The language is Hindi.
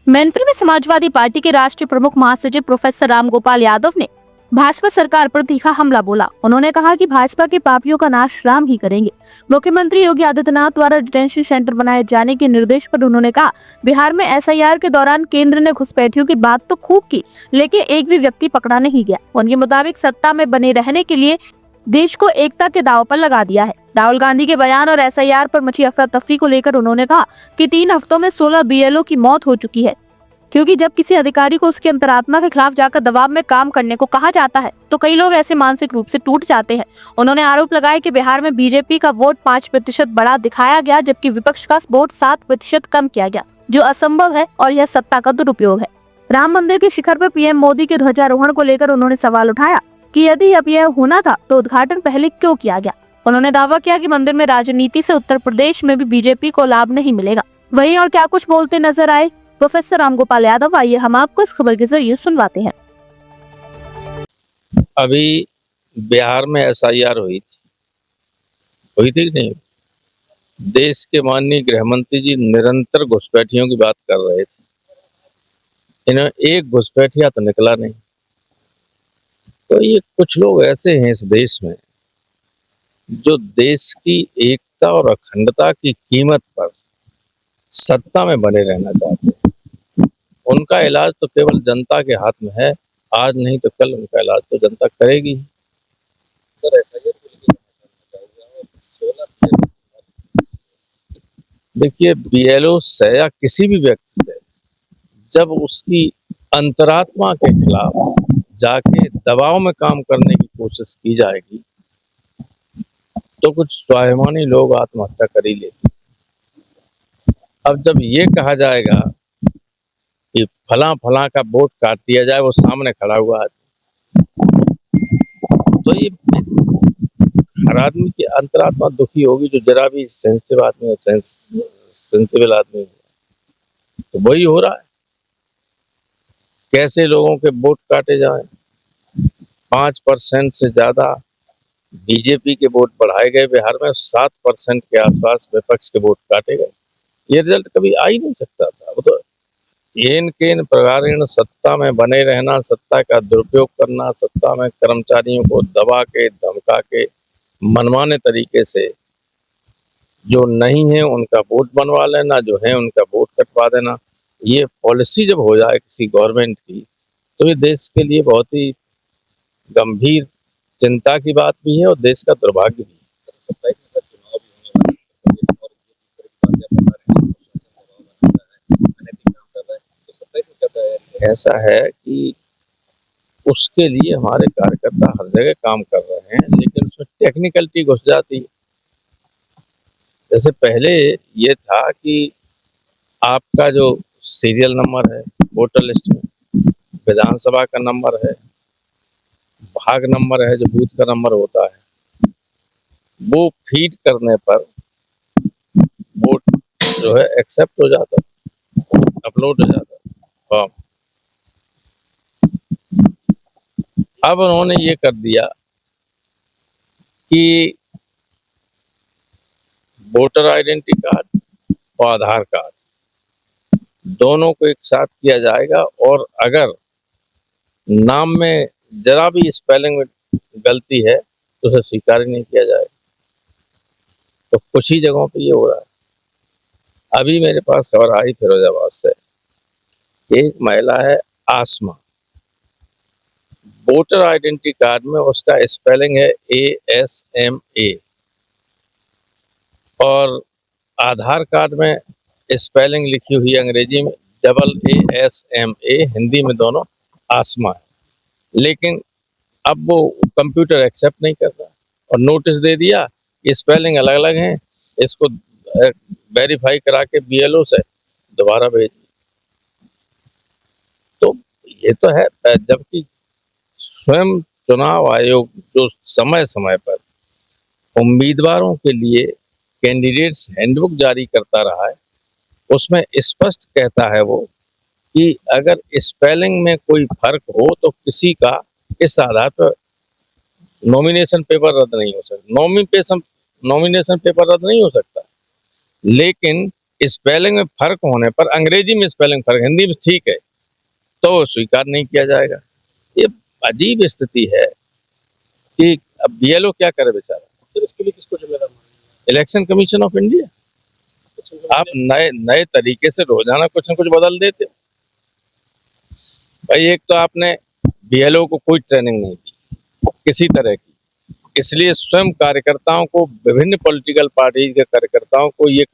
मैनपुरी में समाजवादी पार्टी के राष्ट्रीय प्रमुख महासचिव प्रोफेसर रामगोपाल यादव ने भाजपा सरकार पर तीखा हमला बोला। उन्होंने कहा कि भाजपा के पापियों का नाश राम ही करेंगे। मुख्यमंत्री योगी आदित्यनाथ द्वारा डिटेंशन सेंटर बनाए जाने के निर्देश पर उन्होंने कहा, बिहार में एसआईआर के दौरान केंद्र ने घुसपैठियों की बात तो खूब की, लेकिन एक भी व्यक्ति पकड़ा नहीं गया। उनके मुताबिक सत्ता में बने रहने के लिए देश को एकता के दांव पर लगा दिया है। राहुल गांधी के बयान और एसआईआर पर मची अफरा तफरी को लेकर उन्होंने कहा कि 3 हफ्तों में 16 बीएलओ की मौत हो चुकी है, क्योंकि जब किसी अधिकारी को उसके अंतरात्मा के खिलाफ जाकर दबाव में काम करने को कहा जाता है तो कई लोग ऐसे मानसिक रूप से टूट जाते हैं। उन्होंने आरोप लगाया कि बिहार में बीजेपी का वोट 5% बढ़ा दिखाया गया, जबकि विपक्ष का वोट 7% कम किया गया, जो असंभव है और यह सत्ता का दुरुपयोग है। राम मंदिर के शिखर पर पीएम मोदी के ध्वजारोहण को लेकर उन्होंने सवाल उठाया कि यदि अब यह होना था तो उद्घाटन पहले क्यों किया गया। उन्होंने दावा किया कि मंदिर में राजनीति से उत्तर प्रदेश में भी बीजेपी को लाभ नहीं मिलेगा। वहीं और क्या कुछ बोलते नजर आए प्रोफेसर रामगोपाल यादव, आइए हम आपको इस खबर के जरिए सुनवाते हैं। अभी बिहार में एसआईआर हुई थी कि नहीं? देश के माननीय गृह मंत्री जी निरंतर घुसपैठियों की बात कर रहे थे। इन्होंने एक घुसपैठिया तो निकला नहीं। तो ये कुछ लोग ऐसे हैं इस देश में जो देश की एकता और अखंडता की कीमत पर सत्ता में बने रहना चाहते हैं। उनका इलाज तो केवल जनता के हाथ में है। आज नहीं तो कल उनका इलाज तो जनता करेगी। सर, देखिए, बीएलओ से या किसी भी व्यक्ति से जब उसकी अंतरात्मा के खिलाफ जाके दबाव में काम करने की कोशिश की जाएगी तो कुछ स्वाभिमानी लोग आत्महत्या कर ही लेते। अब जब ये कहा जाएगा कि फला फला का वोट काट दिया जाए, वो सामने खड़ा हुआ आदमी, तो ये हर आदमी की अंतरात्मा दुखी होगी जो जरा भी सेंसिटिव आदमी है, सेंसिबल आदमी है। तो वही हो रहा है। कैसे लोगों के वोट काटे जाएं। 5% से ज्यादा बीजेपी के वोट बढ़ाए गए बिहार में, 7% के आसपास विपक्ष के वोट काटे गए। ये रिजल्ट कभी आ ही नहीं सकता था। वो तो येन केन प्रकारेण सत्ता में बने रहना, सत्ता का दुरुपयोग करना, सत्ता में कर्मचारियों को दबा के धमका के मनमाने तरीके से जो नहीं है उनका वोट बनवा लेना, जो है उनका वोट कटवा देना। ये पॉलिसी जब हो जाए किसी गवर्नमेंट की तो ये देश के लिए बहुत ही गंभीर चिंता की बात भी है और देश का दुर्भाग्य भी है। ऐसा है कि उसके लिए हमारे कार्यकर्ता हर जगह काम कर रहे हैं, लेकिन उसमें टेक्निकलिटी घुस जाती है। जैसे पहले ये था कि आपका जो सीरियल नंबर है वोटर लिस्ट में, विधानसभा का नंबर है, भाग नंबर है, जो बूथ का नंबर होता है, वो फीड करने पर वोट जो है एक्सेप्ट हो जाता, अपलोड हो जाता फॉर्म। अब उन्होंने ये कर दिया कि वोटर आइडेंटिटी कार्ड और आधार कार्ड दोनों को एक साथ किया जाएगा, और अगर नाम में जरा भी स्पेलिंग में गलती है तो उसे स्वीकार नहीं किया जाएगा। तो कुछ ही जगहों पे ये हो रहा है। अभी मेरे पास खबर आई फिरोजाबाद से, एक महिला है आसमा, वोटर आइडेंटिटी कार्ड में उसका स्पेलिंग है ASMA और आधार कार्ड में स्पेलिंग लिखी हुई है अंग्रेजी में AASMA, हिंदी में दोनों आसमा है। लेकिन अब वो कंप्यूटर एक्सेप्ट नहीं कर रहा और नोटिस दे दिया कि स्पेलिंग अलग अलग हैं, इसको वेरीफाई करा के BLO से दोबारा भेज। तो ये तो है, जबकि स्वयं चुनाव आयोग जो समय समय पर उम्मीदवारों के लिए कैंडिडेट्स हैंडबुक जारी करता रहा है, उसमें स्पष्ट कहता है वो कि अगर स्पेलिंग में कोई फर्क हो तो किसी का इस आधार पर नॉमिनेशन पेपर रद्द नहीं हो सकता। नॉमिनेशन पेपर रद्द नहीं हो सकता, लेकिन स्पेलिंग में फर्क होने पर, अंग्रेजी में स्पेलिंग फर्क, हिंदी में ठीक है, तो स्वीकार नहीं किया जाएगा। ये अजीब स्थिति है कि अब बीएलओ क्या करे बेचारा। फिर इसके लिए किसको जिम्मेदार मानेंगे? Election commission of India. आप नए नए तरीके से रोजाना कुछ न कुछ बदल देते हो। भाई एक तो आपने बीएलओ को कोई ट्रेनिंग नहीं दी किसी तरह की, इसलिए स्वयं कार्यकर्ताओं को, विभिन्न पॉलिटिकल पार्टी के कार्यकर्ताओं को ये